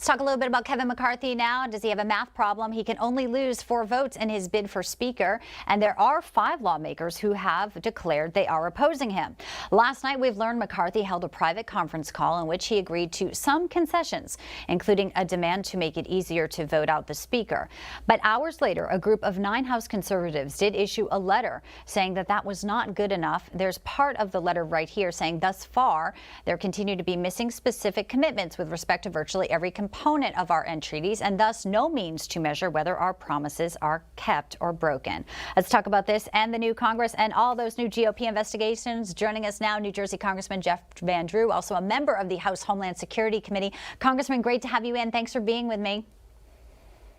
Talk a little bit about Kevin McCarthy now. Does he have a math problem? He can only lose 4 votes in his bid for Speaker, and there are 5 lawmakers who have declared they are opposing him. Last night, we've learned McCarthy held a private conference call in which he agreed to some concessions, including a demand to make it easier to vote out the Speaker. But hours later, a group of 9 House conservatives did issue a letter saying that that was not good enough. There's part of the letter right here saying thus far, there continue to be missing specific commitments with respect to virtually every component of our end treaties, and thus no means to measure whether our promises are kept or broken. Let's talk about this and the new Congress and all those new GOP investigations. Joining us now, New Jersey Congressman Van Drew, also a member of the House Homeland Security Committee. Congressman, great to have you in. Thanks for being with me.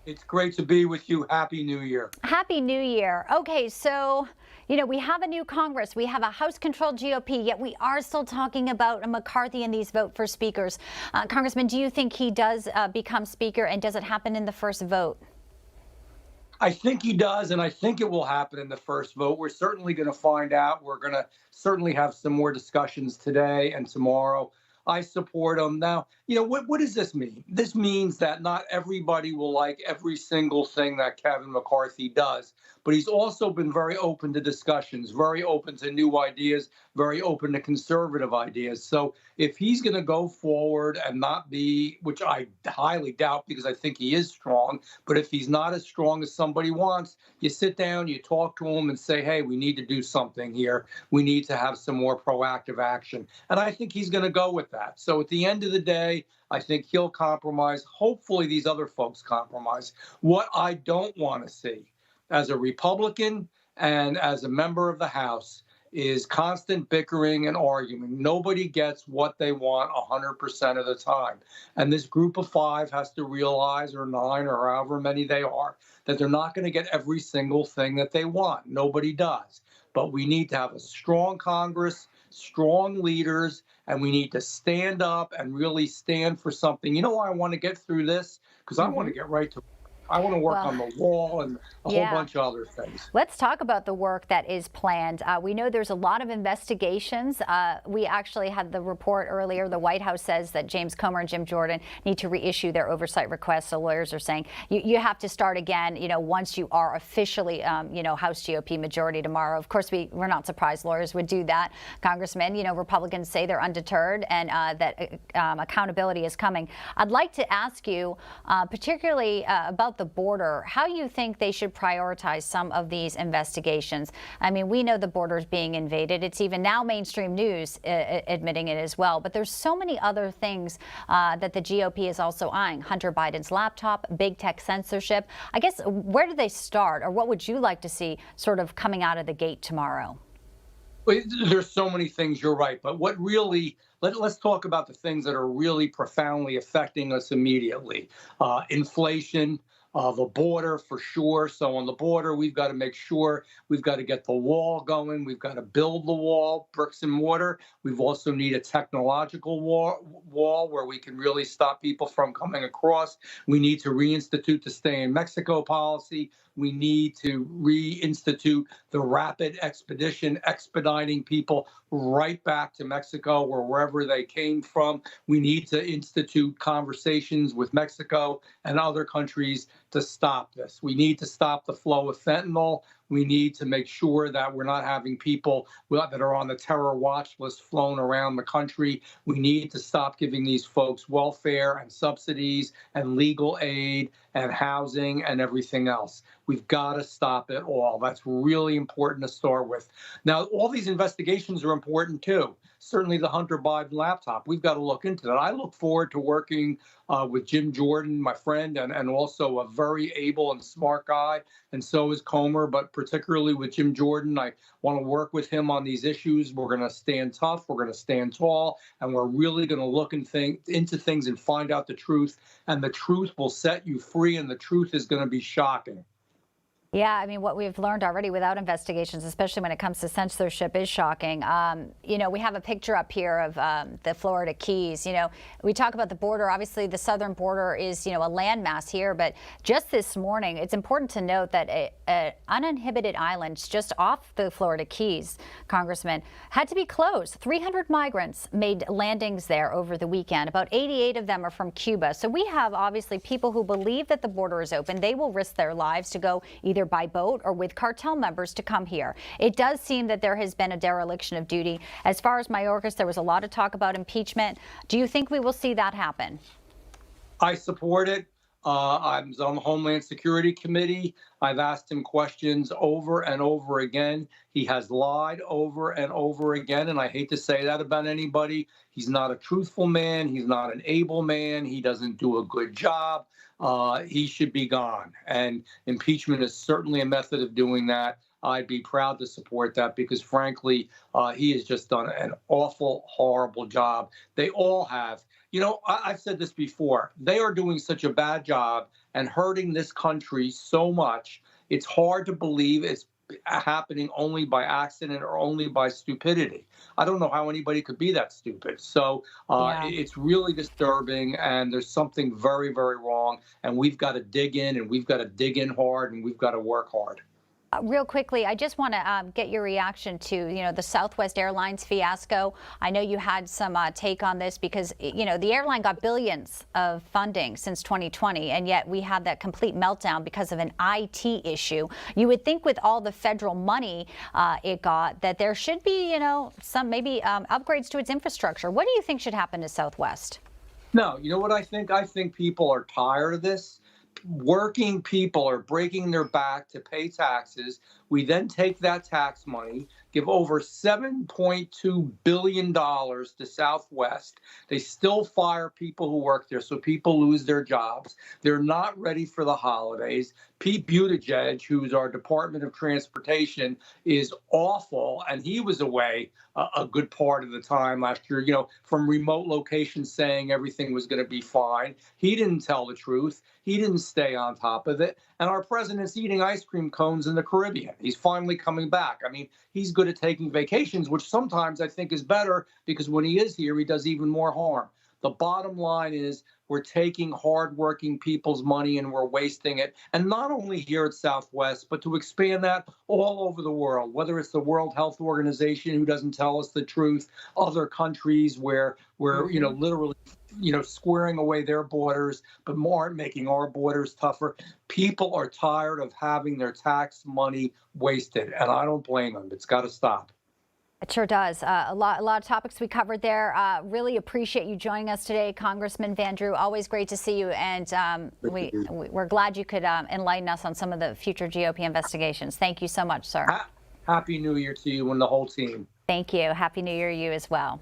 It's great to be with you. Happy New Year. Happy New Year. Okay, so, we have a new Congress. We have a House-controlled GOP, yet we are still talking about McCarthy and these vote for speakers. Congressman, do you think he does become Speaker, and does it happen in the first vote? I think he does, and I think it will happen in the first vote. We're certainly going to find out. We're going to certainly have some more discussions today and tomorrow. I support him. Now, what does this mean? This means that not everybody will like every single thing that Kevin McCarthy does, but he's also been very open to discussions, very open to new ideas, very open to conservative ideas. So if he's going to go forward and not be, which I highly doubt because I think he is strong, but if he's not as strong as somebody wants, you sit down, you talk to him and say, hey, we need to do something here. We need to have some more proactive action. And I think he's going to go with that. So at the end of the day, I think he'll compromise. Hopefully these other folks compromise. What I don't want to see as a Republican and as a member of the House is constant bickering and arguing. Nobody gets what they want 100% of the time. And this group of 5 has to realize, or 9 or however many they are, that they're not going to get every single thing that they want. Nobody does. But we need to have a strong Congress, strong leaders, and we need to stand up and really stand for something. You know why I want to get through this? Because I want to get right to I want to work on the wall and a whole bunch of other things. Let's talk about the work that is planned. We know there's a lot of investigations. We actually had the report earlier. The White House says that James Comer and Jim Jordan need to reissue their oversight requests. So lawyers are saying you have to start again, once you are officially, House GOP majority tomorrow. Of course, we're not surprised lawyers would do that. Congressman, Republicans say they're undeterred and that accountability is coming. I'd like to ask you, particularly about the border, how you think they should prioritize some of these investigations. I mean, we know the border is being invaded. It's even now mainstream news admitting it as well. But there's so many other things that the GOP is also eyeing. Hunter Biden's laptop, big tech censorship. I guess, where do they start, or what would you like to see sort of coming out of the gate tomorrow? There's so many things, you're right. But what really, let's talk about the things that are really profoundly affecting us immediately. Inflation. The border, for sure. So on the border, we've got to make sure we've got to get the wall going. We've got to build the wall, bricks and mortar. We've also need a technological wall where we can really stop people from coming across. We need to reinstitute the stay in Mexico policy. We need to reinstitute the rapid expedition, expediting people right back to Mexico or wherever they came from. We need to institute conversations with Mexico and other countries to stop this. We need to stop the flow of fentanyl. We need to make sure that we're not having people that are on the terror watch list flown around the country. We need to stop giving these folks welfare and subsidies and legal aid and housing and everything else. We've got to stop it all. That's really important to start with. Now, all these investigations are important, too. Certainly the Hunter Biden laptop. We've got to look into that. I look forward to working with Jim Jordan, my friend, and also a very able and smart guy. And so is Comer, but particularly with Jim Jordan, I want to work with him on these issues. We're going to stand tough. We're going to stand tall. And we're really going to look into things and find out the truth. And the truth will set you free. And the truth is going to be shocking. Yeah, I mean, what we've learned already without investigations, especially when it comes to censorship, is shocking. We have a picture up here of the Florida Keys. We talk about the border. Obviously, the southern border is, a landmass here. But just this morning, it's important to note that an uninhibited island just off the Florida Keys, Congressman, had to be closed. 300 migrants made landings there over the weekend. About 88 of them are from Cuba. So we have, obviously, people who believe that the border is open. They will risk their lives to go either by boat or with cartel members to come here. It does seem that there has been a dereliction of duty. As far as Mayorkas, there was a lot of talk about impeachment. Do you think we will see that happen? I support it. I'm on the Homeland Security Committee. I've asked him questions over and over again. He has lied over and over again, and I hate to say that about anybody. He's not a truthful man. He's not an able man. He doesn't do a good job. He should be gone. And impeachment is certainly a method of doing that. I'd be proud to support that because, frankly, he has just done an awful, horrible job. They all have. I've said this before. They are doing such a bad job and hurting this country so much. It's hard to believe it's happening only by accident or only by stupidity. I don't know how anybody could be that stupid. So it's really disturbing, and there's something very, very wrong. And we've got to dig in, and we've got to dig in hard, and we've got to work hard. Real quickly, I just want to get your reaction to, the Southwest Airlines fiasco. I know you had some take on this because, the airline got billions of funding since 2020, and yet we had that complete meltdown because of an IT issue. You would think with all the federal money it got that there should be, some maybe upgrades to its infrastructure. What do you think should happen to Southwest? No, you know what I think? I think people are tired of this. Working people are breaking their back to pay taxes. We then take that tax money, give over $7.2 billion to Southwest. They still fire people who work there, so people lose their jobs. They're not ready for the holidays. Pete Buttigieg, who's our Department of Transportation, is awful, and he was away a good part of the time last year, from remote locations saying everything was going to be fine. He didn't tell the truth. He didn't stay on top of it. And our president's eating ice cream cones in the Caribbean. He's finally coming back. I mean, he's good at taking vacations, which sometimes I think is better because when he is here, he does even more harm. The bottom line is we're taking hardworking people's money and we're wasting it. And not only here at Southwest, but to expand that all over the world, whether it's the World Health Organization who doesn't tell us the truth, other countries where we're, literally, squaring away their borders, but more making our borders tougher. People are tired of having their tax money wasted, and I don't blame them. It's got to stop. It sure does. A lot of topics we covered there. Really appreciate you joining us today, Congressman Van Drew. Always great to see you, and we're glad you could enlighten us on some of the future GOP investigations. Thank you so much, sir. Happy New Year to you and the whole team. Thank you. Happy New Year to you as well.